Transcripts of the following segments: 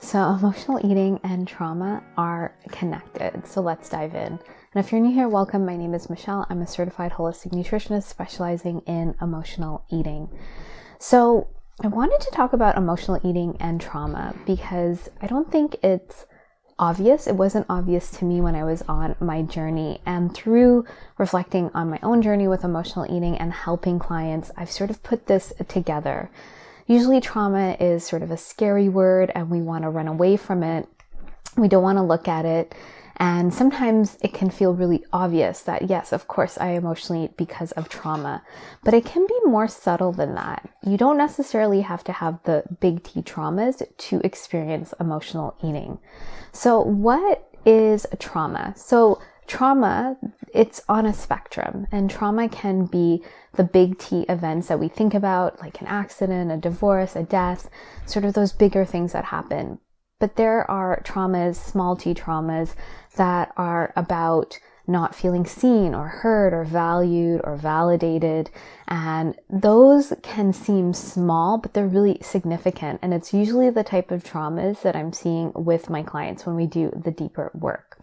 So emotional eating and trauma are connected. So let's dive in. And if you're new here, welcome. My name is Michelle. I'm a certified holistic nutritionist specializing in emotional eating. So I wanted to talk about emotional eating and trauma because I don't think it's obvious. It wasn't obvious to me when I was on my journey. And through reflecting on my own journey with emotional eating and helping clients, I've sort of put this together. Usually trauma is sort of a scary word and we want to run away from it. We don't want to look at it. And sometimes it can feel really obvious that, yes, of course, I emotionally eat because of trauma. But it can be more subtle than that. You don't necessarily have to have the big T traumas to experience emotional eating. So what is trauma? So trauma, it's on a spectrum, and trauma can be the big T events that we think about, like an accident, a divorce, a death, sort of those bigger things that happen. But there are traumas, small T traumas, that are about not feeling seen or heard or valued or validated. And those can seem small, but they're really significant. And it's usually the type of traumas that I'm seeing with my clients when we do the deeper work.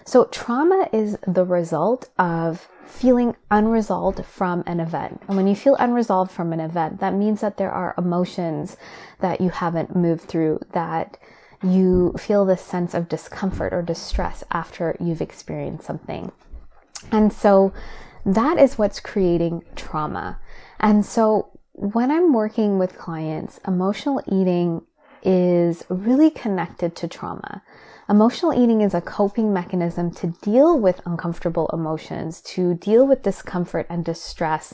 So trauma is the result of feeling unresolved from an event. And when you feel unresolved from an event, that means that there are emotions that you haven't moved through, that you feel this sense of discomfort or distress after you've experienced something. And so that is what's creating trauma. And so when I'm working with clients, emotional eating is really connected to trauma. Emotional eating is a coping mechanism to deal with uncomfortable emotions, to deal with discomfort and distress,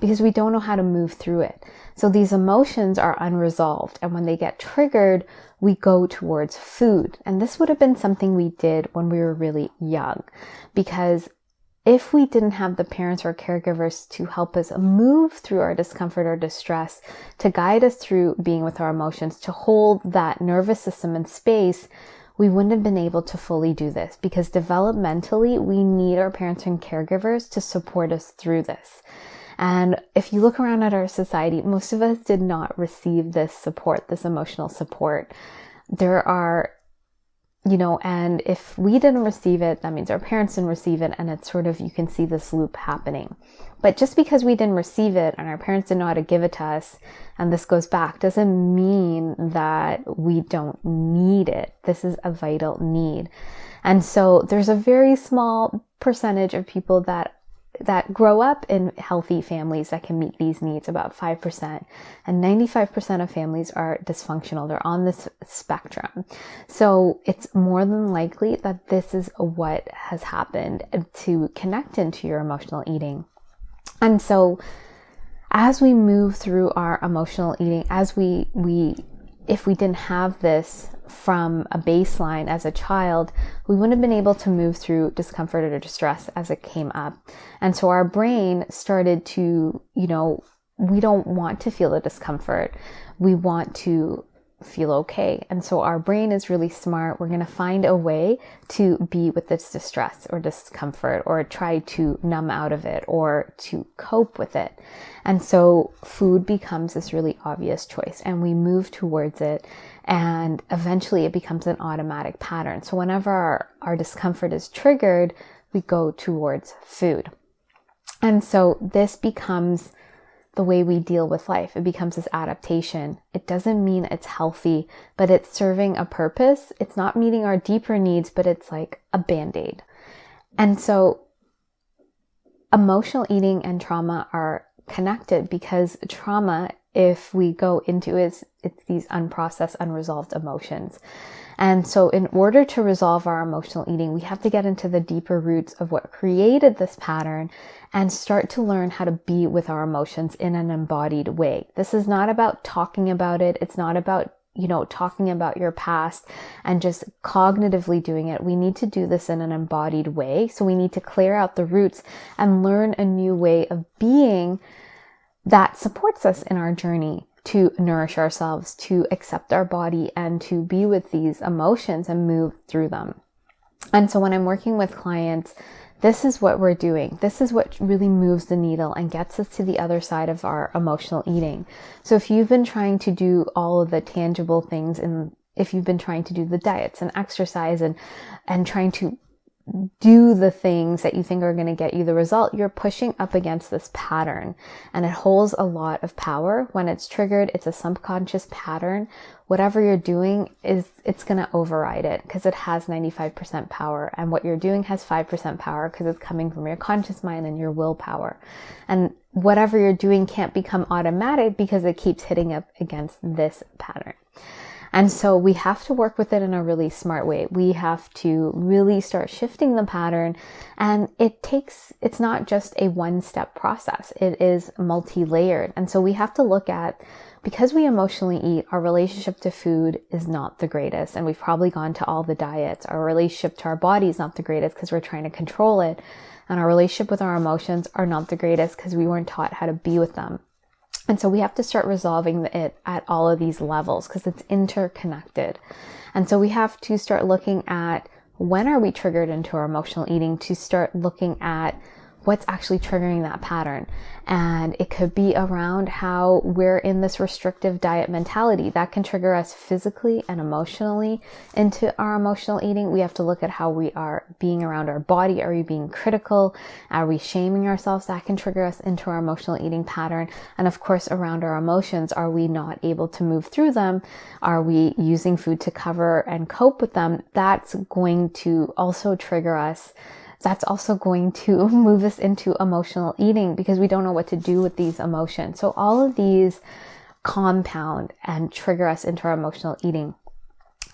because we don't know how to move through it. So these emotions are unresolved, and when they get triggered, we go towards food. And this would have been something we did when we were really young, because if we didn't have the parents or caregivers to help us move through our discomfort or distress, to guide us through being with our emotions, to hold that nervous system in space, we wouldn't have been able to fully do this, because developmentally, we need our parents and caregivers to support us through this. And if you look around at our society, most of us did not receive this support, this emotional support. There are, and if we didn't receive it, that means our parents didn't receive it. And it's sort of, you can see this loop happening. But just because we didn't receive it and our parents didn't know how to give it to us, and this goes back, doesn't mean that we don't need it. This is a vital need. And so there's a very small percentage of people that grow up in healthy families that can meet these needs, about 5%, and 95% of families are dysfunctional. They're on this spectrum. So it's more than likely that this is what has happened to connect into your emotional eating. And so as we move through our emotional eating, as if we didn't have this from a baseline as a child, we wouldn't have been able to move through discomfort or distress as it came up. And so our brain started to, we don't want to feel the discomfort. We want to feel okay. And so our brain is really smart. We're going to find a way to be with this distress or discomfort, or try to numb out of it, or to cope with it. And so food becomes this really obvious choice, and we move towards it. And eventually it becomes an automatic pattern. So whenever our discomfort is triggered, we go towards food. And so this becomes the way we deal with life. It becomes this adaptation. It doesn't mean it's healthy, but it's serving a purpose. It's not meeting our deeper needs, but it's like a Band-Aid. And so emotional eating and trauma are connected, because trauma, if we go into it, it's these unprocessed, unresolved emotions. And so in order to resolve our emotional eating, we have to get into the deeper roots of what created this pattern and start to learn how to be with our emotions in an embodied way. This is not about talking about it. It's not about, talking about your past and just cognitively doing it. We need to do this in an embodied way. So we need to clear out the roots and learn a new way of being that supports us in our journey to nourish ourselves, to accept our body, and to be with these emotions and move through them. And so when I'm working with clients, this is what we're doing. This is what really moves the needle and gets us to the other side of our emotional eating. So if you've been trying to do all of the tangible things in if you've been trying to do the diets and exercise and trying to do the things that you think are going to get you the result, you're pushing up against this pattern, and it holds a lot of power. When it's triggered, it's a subconscious pattern. Whatever you're doing it's going to override it because it has 95% power, and what you're doing has 5% power because it's coming from your conscious mind and your willpower. And whatever you're doing can't become automatic because it keeps hitting up against this pattern. And so we have to work with it in a really smart way. We have to really start shifting the pattern, and it's not just a one-step process. It is multi-layered. And so we have to look at, because we emotionally eat, our relationship to food is not the greatest. And we've probably gone to all the diets. Our relationship to our body is not the greatest because we're trying to control it. And our relationship with our emotions are not the greatest because we weren't taught how to be with them. And so we have to start resolving it at all of these levels because it's interconnected. And so we have to start looking at, when are we triggered into our emotional eating, to start looking at what's actually triggering that pattern. And it could be around how we're in this restrictive diet mentality that can trigger us physically and emotionally into our emotional eating. We have to look at how we are being around our body. Are we being critical? Are we shaming ourselves? That can trigger us into our emotional eating pattern. And of course, around our emotions, are we not able to move through them? Are we using food to cover and cope with them? That's going to also trigger us. That's also going to move us into emotional eating because we don't know what to do with these emotions. So all of these compound and trigger us into our emotional eating.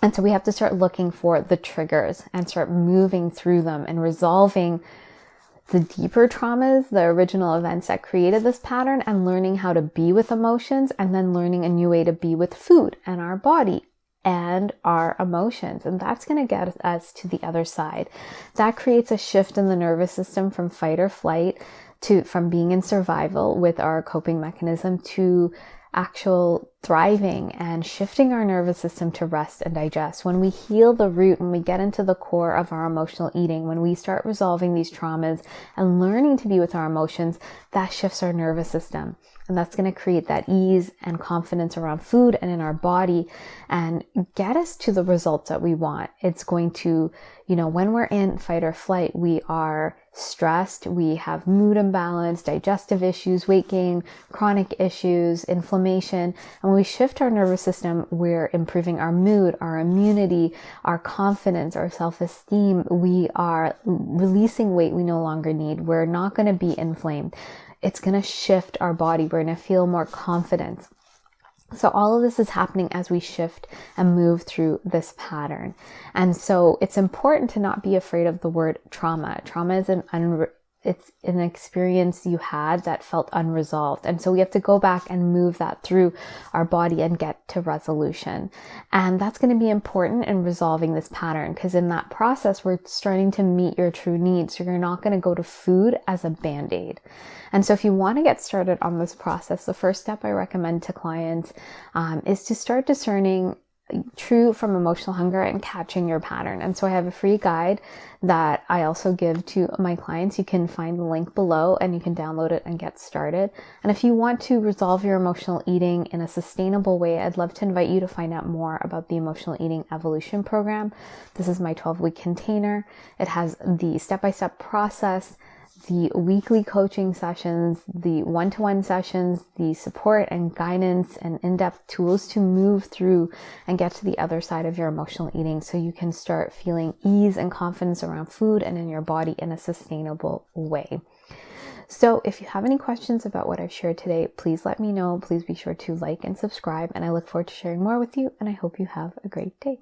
And so we have to start looking for the triggers and start moving through them and resolving the deeper traumas, the original events that created this pattern, and learning how to be with emotions, and then learning a new way to be with food and our body and our emotions. And that's going to get us to the other side. That creates a shift in the nervous system from fight or flight from being in survival with our coping mechanism to actual thriving and shifting our nervous system to rest and digest. When we heal the root, when we get into the core of our emotional eating, when we start resolving these traumas and learning to be with our emotions, that shifts our nervous system. And that's going to create that ease and confidence around food and in our body and get us to the results that we want. It's going to, when we're in fight or flight, we are stressed, we have mood imbalance, digestive issues, weight gain, chronic issues, inflammation. And when we shift our nervous system, we're improving our mood, our immunity, our confidence, our self-esteem. We are releasing weight we no longer need. We're not going to be inflamed. It's going to shift our body. We're going to feel more confidence. So all of this is happening as we shift and move through this pattern. And so it's important to not be afraid of the word trauma. Trauma is it's an experience you had that felt unresolved. And so we have to go back and move that through our body and get to resolution. And that's going to be important in resolving this pattern, because in that process, we're starting to meet your true needs. So you're not going to go to food as a band-aid. And so if you want to get started on this process, the first step I recommend to clients is to start discerning true from emotional hunger and catching your pattern. And so I have a free guide that I also give to my clients. You can find the link below and you can download it and get started. And if you want to resolve your emotional eating in a sustainable way, I'd love to invite you to find out more about the Emotional Eating Evolution Program. This is my 12-week container. It has the step-by-step process, the weekly coaching sessions, the one-to-one sessions, the support and guidance and in-depth tools to move through and get to the other side of your emotional eating so you can start feeling ease and confidence around food and in your body in a sustainable way. So if you have any questions about what I've shared today, please let me know. Please be sure to like and subscribe, and I look forward to sharing more with you, and I hope you have a great day.